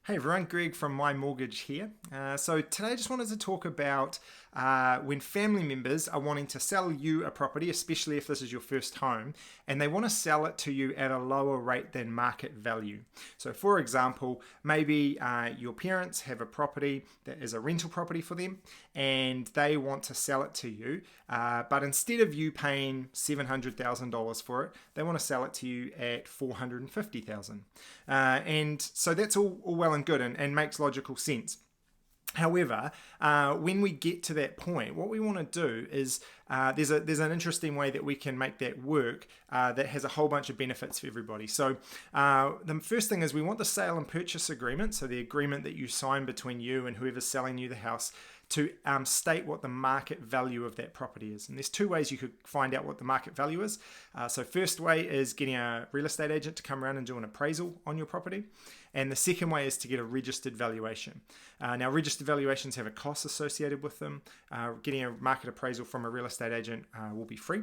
Hey everyone, Greg from My Mortgage here. So today I just wanted to talk about when family members are wanting to sell you a property, especially if this is your first home, and they want to sell it to you at a lower rate than market value. So for example, maybe your parents have a property that is a rental property for them, and they want to sell it to you, but instead of you paying $700,000 for it, they want to sell it to you at $450,000. And so that's all well and good and makes logical sense. However, when we get to that point, what we want to do is there's an interesting way that we can make that work that has a whole bunch of benefits for everybody. So the first thing is we want the sale and purchase agreement, so the agreement that you sign between you and whoever's selling you the house, to state what the market value of that property is. And there's two ways you could find out what the market value is. So first way is getting a real estate agent to come around and do an appraisal on your property. And the second way is to get a registered valuation. Now, registered valuations have a cost associated with them. Getting a market appraisal from a real estate agent will be free.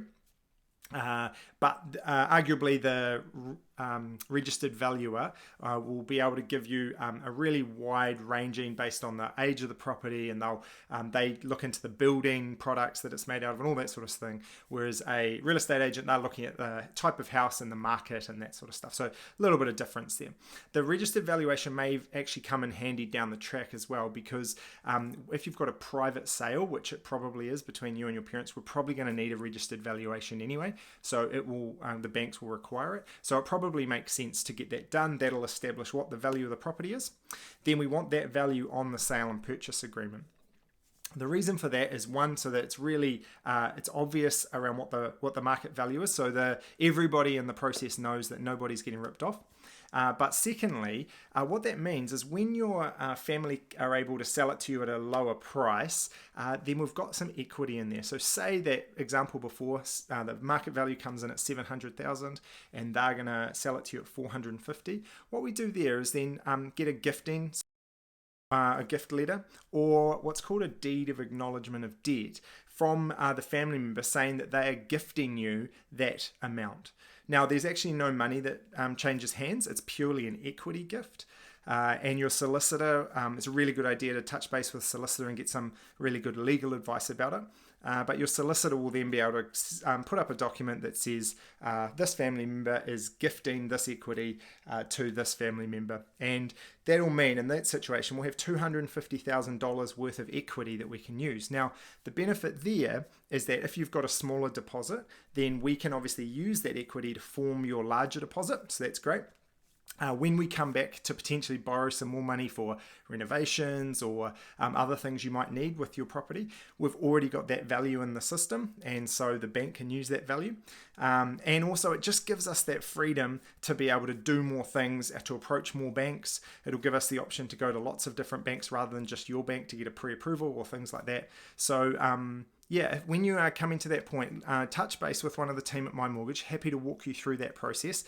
But arguably the registered valuer will be able to give you a really wide ranging based on the age of the property, and they look into the building products that it's made out of and all that sort of thing, whereas a real estate agent, they're looking at the type of house and the market and that sort of stuff. So a little bit of difference there. The registered valuation may actually come in handy down the track as well, because if you've got a private sale, which it probably is between you and your parents, we're probably going to need a registered valuation anyway, so it will the banks will require it. So it probably makes sense to get that done. That'll establish what the value of the property is. Then we want that value on the sale and purchase agreement. The reason for that is, one, so that it's really it's obvious around what the market value is, so everybody in the process knows that nobody's getting ripped off. But secondly, what that means is when your family are able to sell it to you at a lower price, then we've got some equity in there. So say that example before, the market value comes in at $700,000 and they're going to sell it to you at $450,000. What we do there is then get a gift letter, or what's called a deed of acknowledgement of debt, from the family member saying that they are gifting you that amount. Now, there's actually no money that changes hands. It's purely an equity gift. And your solicitor, it's a really good idea to touch base with a solicitor and get some really good legal advice about it. But your solicitor will then be able to put up a document that says this family member is gifting this equity to this family member. And that'll mean in that situation we'll have $250,000 worth of equity that we can use. Now, the benefit there is that if you've got a smaller deposit, then we can obviously use that equity to form your larger deposit. So that's great. When we come back to potentially borrow some more money for renovations or other things you might need with your property, we've already got that value in the system, and so the bank can use that value. And also it just gives us that freedom to be able to do more things, to approach more banks. It'll give us the option to go to lots of different banks rather than just your bank to get a pre-approval or things like that. So yeah, when you are coming to that point, touch base with one of the team at My Mortgage. Happy to walk you through that process.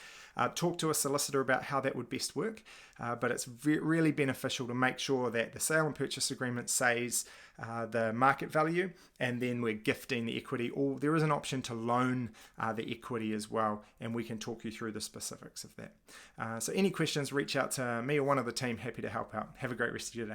Talk to a solicitor about how that would best work. But it's really beneficial to make sure that the sale and purchase agreement says the market value, and then we're gifting the equity. Or there is an option to loan the equity as well, and we can talk you through the specifics of that. So any questions, reach out to me or one of the team. Happy to help out. Have a great rest of your day.